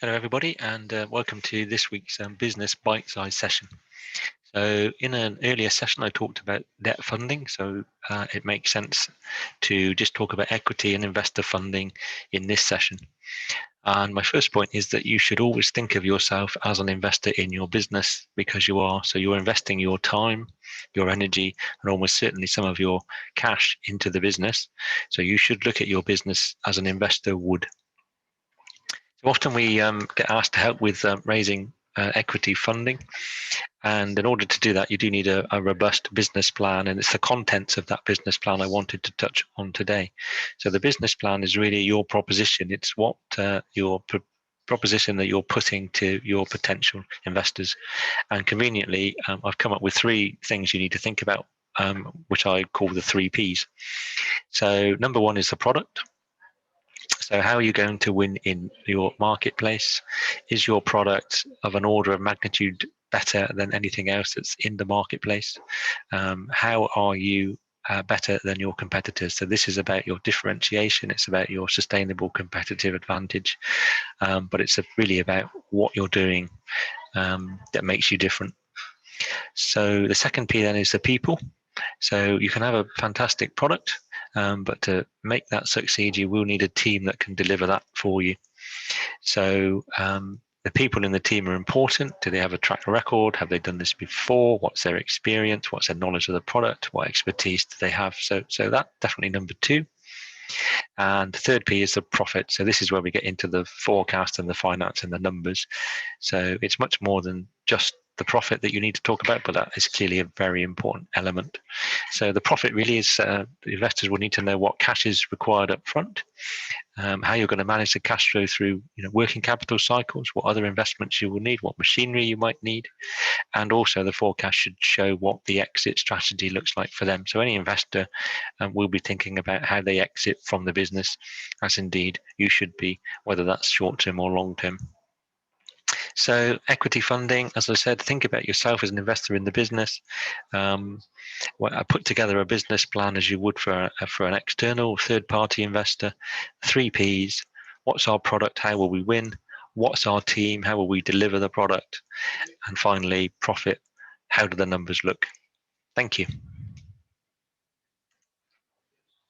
Hello, everybody, and welcome to this week's business bite-size session. So, in an earlier session, I talked about debt funding. So, it makes sense to just talk about equity and investor funding in this session. And my first point is that you should always think of yourself as an investor in your business because you are. So, you're investing your time, your energy, and almost certainly some of your cash into the business. So, you should look at your business as an investor would. So often we get asked to help with raising equity funding. And in order to do that, you do need a robust business plan. And it's the contents of that business plan I wanted to touch on today. So the business plan is really your proposition. It's what your proposition that you're putting to your potential investors. And conveniently, I've come up with three things you need to think about, which I call the three Ps. So number one is the product. So how are you going to win in your marketplace? Is your product of an order of magnitude better than anything else that's in the marketplace? How are you better than your competitors? So this is about your differentiation. It's about your sustainable competitive advantage, but it's really about what you're doing that makes you different. So the second P then is the people. So you can have a fantastic product, but to make that succeed, you will need a team that can deliver that for you. So the people in the team are important. Do they have a track record? Have they done this before? What's their experience? What's their knowledge of the product? What expertise do they have? So that's definitely number two. And the third P is the profit. So this is where we get into the forecast and the finance and the numbers. So it's much more than just the profit that you need to talk about, but that is clearly a very important element. So the profit really is the investors will need to know what cash is required up front, how you're going to manage the cash flow through working capital cycles, what other investments you will need, what machinery you might need, and also the forecast should show what the exit strategy looks like for them. So any investor will be thinking about how they exit from the business, as indeed you should be, whether that's short-term or long-term. So equity funding, as I said, think about yourself as an investor in the business. I put together a business plan as you would for an external third-party investor. Three Ps: what's our product? How will we win? What's our team? How will we deliver the product? And finally, profit. How do the numbers look? Thank you.